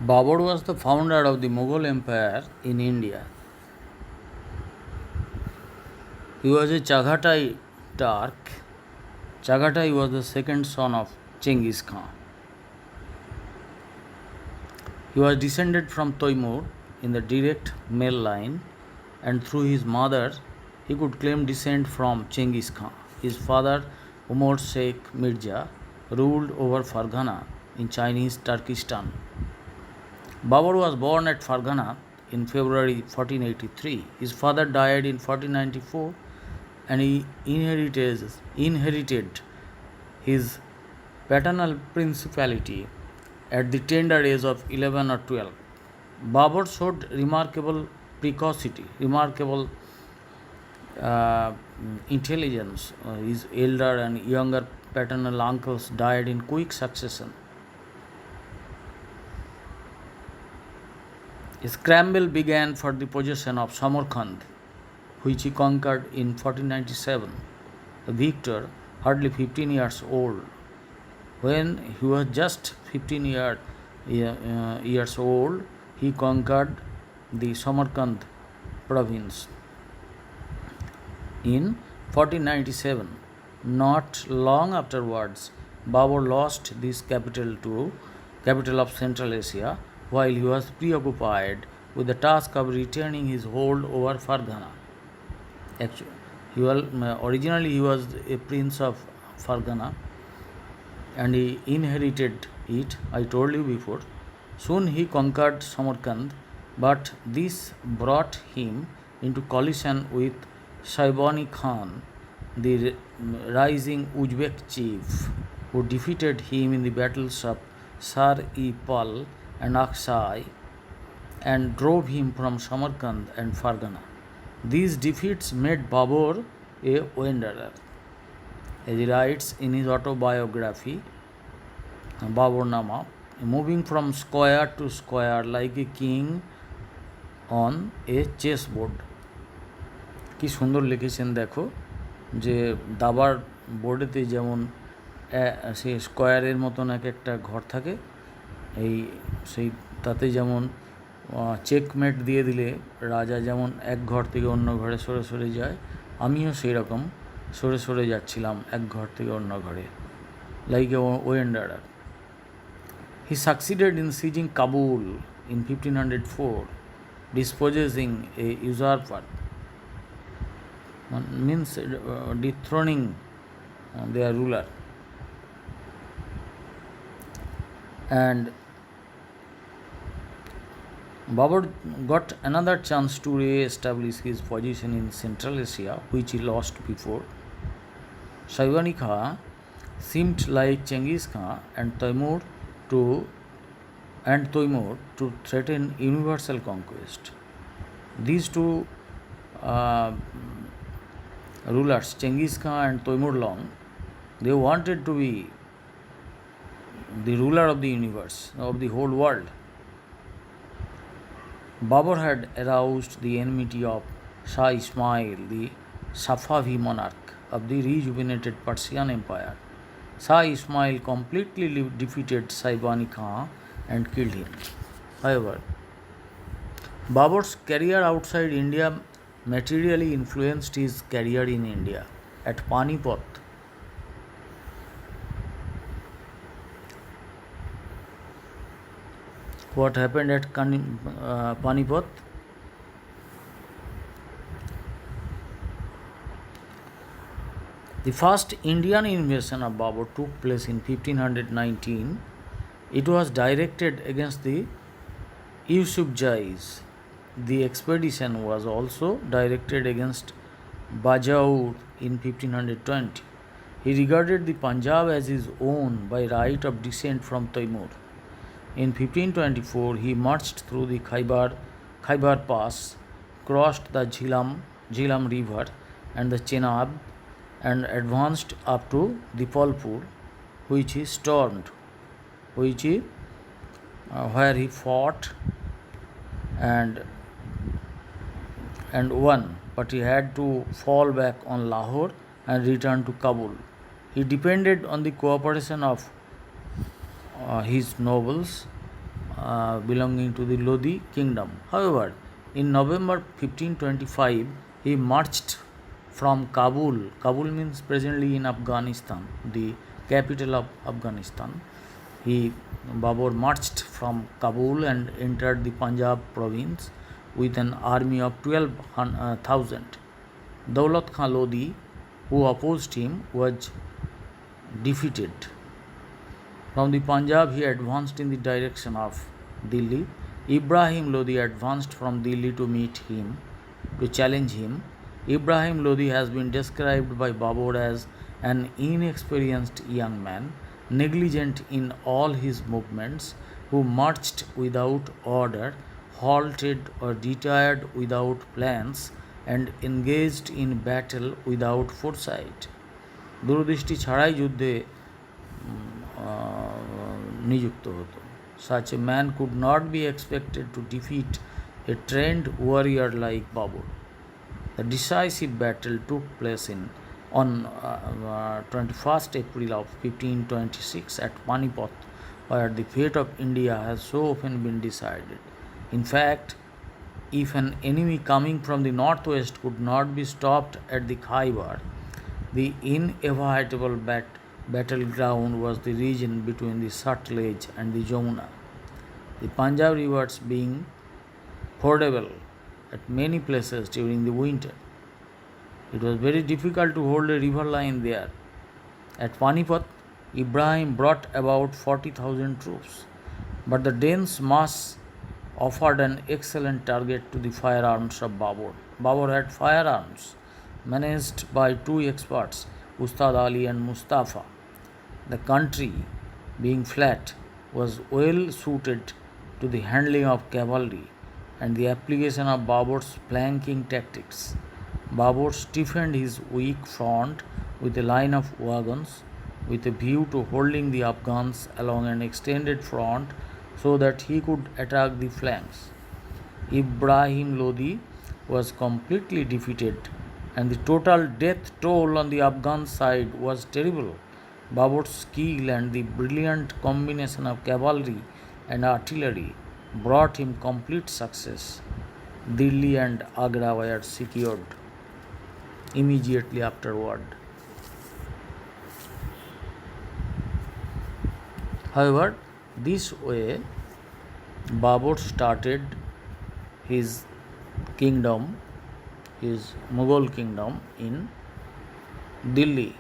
Babur was the founder of the Mughal Empire in India. He was a Chagatai Turk. Chagatai was the second son of Genghis Khan. He was descended from Toimur in the direct male line, and through his mother, he could claim descent from Genghis Khan. His father, Umar Sheikh Mirza, ruled over Farghana in Chinese Turkestan. Babur was born at Farghana in February 1483. His father died in 1494 and he inherited his paternal principality at the tender age of 11 or 12. Babur showed remarkable uh, intelligence. His elder and younger paternal uncles died in quick succession. A scramble began for the possession of Samarkand, which he conquered in 1497. The victor, hardly 15 years old, when he was just 15 years old, he conquered the Samarkand province. In 1497, not long afterwards, Babur lost this capital of Central Asia, while he was preoccupied with the task of retaining his hold over Farghana. Actually, originally he was a prince of Farghana, and he inherited it, I told you before. Soon he conquered Samarkand, but this brought him into collision with Shaibani Khan, the rising Uzbek chief, who defeated him in the battles of Sar-e-Pal and Aksai and drove him from Samarkand and Farghana. These defeats made Babur a wanderer. As he writes in his autobiography, Babur Nama, moving from square to square like a king on a chessboard. কি সুন্দর লিখেছেন দেখো, যে দাবার বোর্ডেতে যেমন সেই স্কোয়ারের মতন একটা ঘর থাকে, সেই তাতে যেমন চেকমেট দিয়ে দিলে রাজা যেমন এক ঘর থেকে অন্য ঘরে সরে সরে যায়, আমিও সেই রকম সরে সরে যাচ্ছিলাম এক ঘর থেকে অন্য ঘরে, like a wanderer. He succeeded in seizing Kabul in 1504, dispossessing a usurper, means dethroning their ruler. And Babur got another chance to re-establish his position in Central Asia, which he lost before. Shaibani Khan seemed like Genghis Khan and Taimur to threaten universal conquest. These two rulers, Genghis Khan and Toimurlong, they wanted to be the ruler of the universe, of the whole world. Babur had aroused the enmity of Shah Ismail, the Safavi monarch of the rejuvenated Persian Empire. Shah Ismail completely defeated Shaibani Khan and killed him. However, Babur's career outside India materially influenced his career in India. At Panipat, what happened at Panipat? The first Indian invasion of Babur took place in 1519. It was directed against the Yusufzais. The expedition was also directed against Bajaur in 1520. He regarded the Punjab as his own by right of descent from Taimur. In 1524, he marched through the Khyber Pass, crossed the Jhelum River and the Chenab, and advanced up to Dipalpur, which he stormed, where he fought and won, but he had to fall back on Lahore and return to Kabul. He depended on the cooperation of his nobles belonging to the Lodi kingdom. However, in November 1525, he marched from Kabul. Kabul means presently in Afghanistan, the capital of Afghanistan. Babur marched from Kabul and entered the Punjab province with an army of 12,000. Daulat Khan Lodi, who opposed him, was defeated. From the Punjab, he advanced in the direction of Delhi. Ibrahim Lodi advanced from Delhi to meet him, to challenge him. Ibrahim Lodi has been described by Babur as an inexperienced young man, negligent in all his movements, who marched without order, halted or retired without plans, and engaged in battle without foresight. দূরদৃষ্টি ছাড়াই যুদ্ধে নিযুক্ত হতো. Such a man could not be expected to defeat a trained warrior like Babur. The decisive battle took place on 21st April of 1526 at Panipat, where the fate of India has so often been decided. In fact, if an enemy coming from the northwest could not be stopped at the Khyber, the inevitable battleground was the region between the Satluj and the Jamuna, the Punjab rivers being fordable at many places during the winter. It was very difficult to hold a river line there. At Panipat, Ibrahim brought about 40,000 troops, but the dense mass offered an excellent target to the firearms of Babur. Babur had firearms managed by two experts, Ustad Ali and Mustafa. The country, being flat, was well suited to the handling of cavalry and the application of Babur's flanking tactics. Babur stiffened his weak front with a line of wagons with a view to holding the Afghans along an extended front so that he could attack the flanks. Ibrahim Lodi was completely defeated and the total death toll on the Afghan side was terrible. Babur's skill and the brilliant combination of cavalry and artillery brought him complete success. Delhi and Agra were secured immediately afterward. However, this way Babur started his kingdom, his Mughal kingdom in Delhi.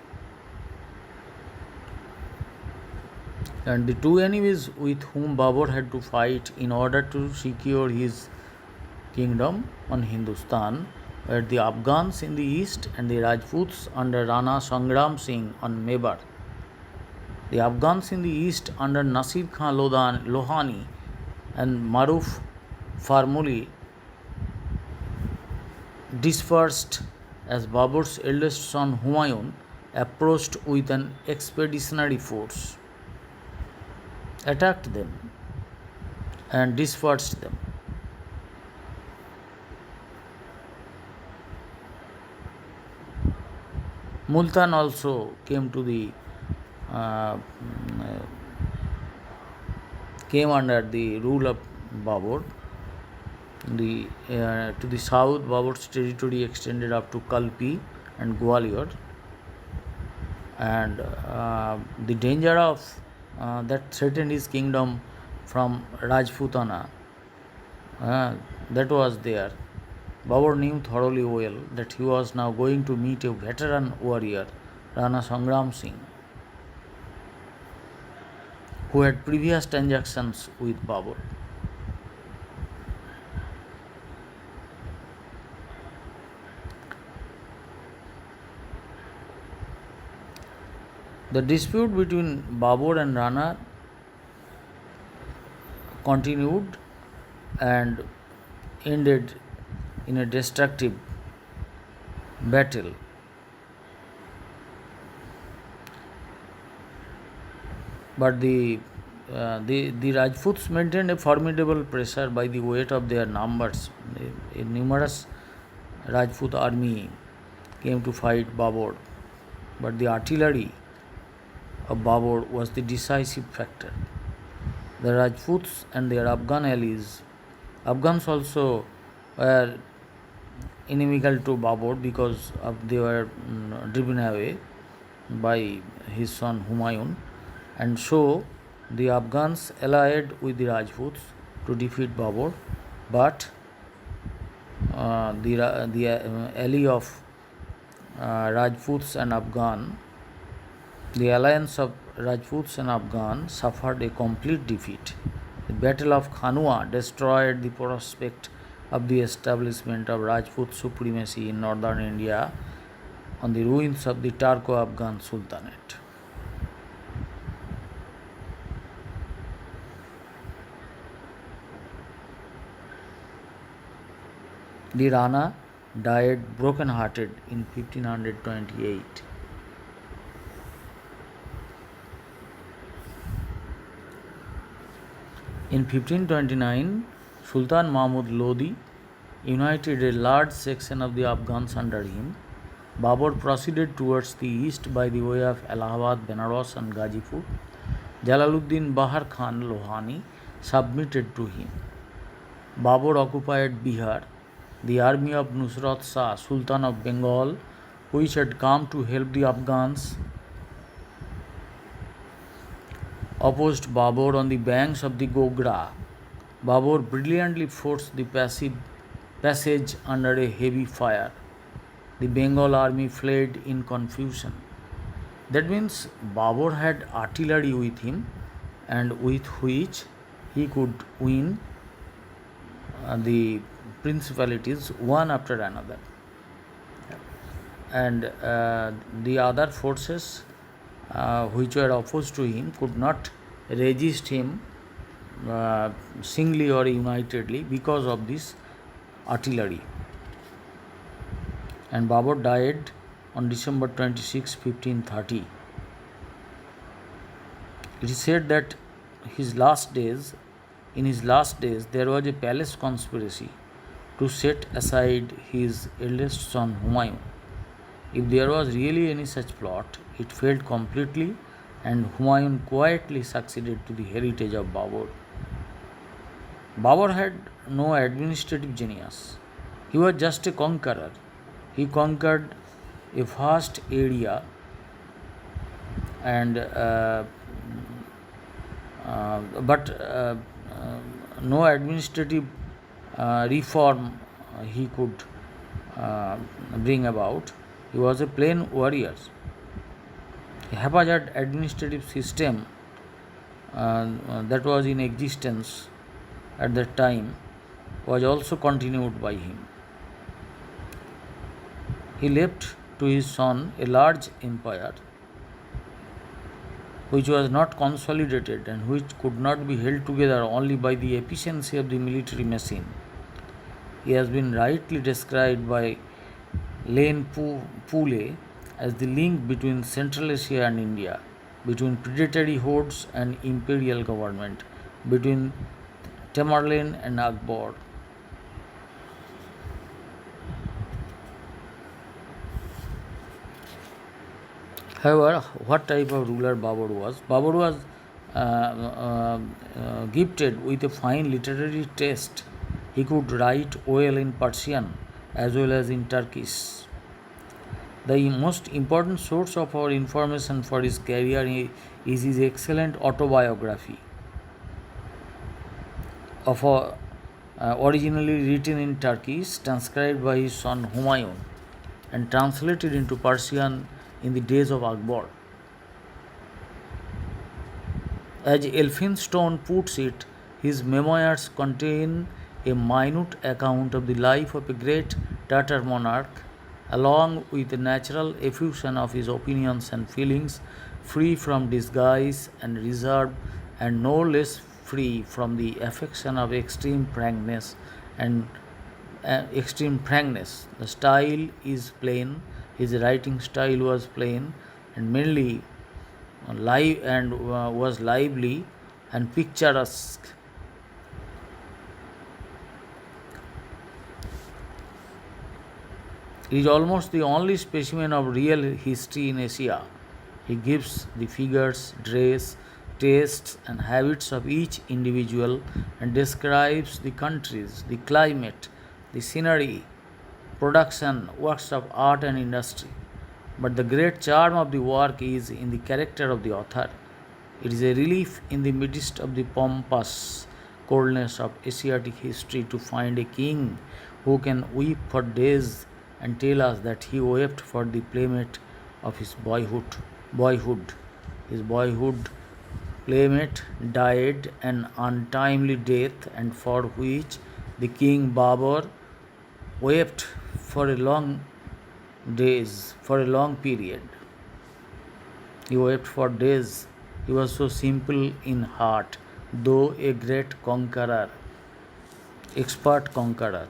And the two enemies with whom Babur had to fight in order to secure his kingdom on Hindustan were the Afghans in the east and the Rajputs under Rana Sangram Singh on Mebar. The Afghans in the east under Nasir Khan Lohani and Maruf Farmuli dispersed as Babur's eldest son Humayun approached with an expeditionary force, attacked them and dispersed them. Multan also came under the rule of Babur. To the south, Babur's territory extended up to Kalpi and Gwalior, and the danger of that threatened his kingdom from Rajputana, that was there. Babur knew thoroughly well that he was now going to meet a veteran warrior, Rana Sangram Singh, who had previous transactions with Babur. The dispute between Babur and Rana continued and ended in a destructive battle. But the Rajputs maintained a formidable pressure by the weight of their numbers. A numerous Rajput army came to fight Babur, but the artillery of Babur was the decisive factor. the Rajputs and their Afghan allies. Afghans also were inimical to Babur because they were driven away by his son Humayun, and so the Afghans allied with the Rajputs to defeat Babur, but the ally of Rajputs and Afghan, the alliance of Rajputs and Afghan suffered a complete defeat. The Battle of Khanua destroyed the prospect of the establishment of Rajput supremacy in northern India on the ruins of the Turco-Afghan Sultanate. The Rana died broken-hearted in 1528. In 1529, Sultan Mahmud Lodi united a large section of the Afghans under him. Babur proceeded towards the east by the way of Allahabad, Benares, and Gazipur. Jalaluddin Bahar Khan Lohani submitted to him. Babur occupied Bihar. The army of Nusrat Shah, Sultan of Bengal, which had come to help the Afghans, opposed Babur on the banks of the Gogra. Babur brilliantly forced the passage under a heavy fire. The Bengal army fled in confusion. That means Babur had artillery with him, and with which he could win the principalities one after another. And the other forces which were opposed to him could not resist him singly or unitedly because of this artillery. And Babur died on December 26, 1530. It is said that in his last days, there was a palace conspiracy to set aside his eldest son Humayun. If there was really any such plot, it failed completely, and Humayun quietly succeeded to the heritage of Babur. Babur had no administrative genius. He was just a conqueror. He conquered a vast area, and but no administrative reform he could bring about. He was a plain warrior. A haphazard administrative system that was in existence at that time was also continued by him. He left to his son a large empire which was not consolidated and which could not be held together only by the efficiency of the military machine. He has been rightly described by Lane Poole as the link between Central Asia and India, between predatory hordes and imperial government, between Tamerlane and Akbar. However, what type of ruler Babur was? Babur was gifted with a fine literary taste. He could write well in Persian as well as in Turkish. The most important source of our information for his career is his excellent autobiography, originally written in Turkish, transcribed by his son Humayun, and translated into Persian in the days of Akbar. As Elphinstone puts it, his memoirs contain a minute account of the life of a great Tatar monarch, along with a natural effusion of his opinions and feelings, free from disguise and reserve, and no less free from the affection of extreme frankness and extreme frankness. The style is plain. His writing style was plain and mainly was lively and picturesque. He is almost the only specimen of real history in Asia. He gives the figures, dress, tastes, and habits of each individual and describes the countries, the climate, the scenery, production, works of art and industry. But the great charm of the work is in the character of the author. It is a relief in the midst of the pompous coldness of Asiatic history to find a king who can weep for days and tell us that he wept for the playmate of his boyhood. Boyhood, his boyhood playmate died an untimely death, and for which the king Babur wept for a long days, for a long period. He wept for days. He was so simple in heart, though a great conqueror, expert conqueror.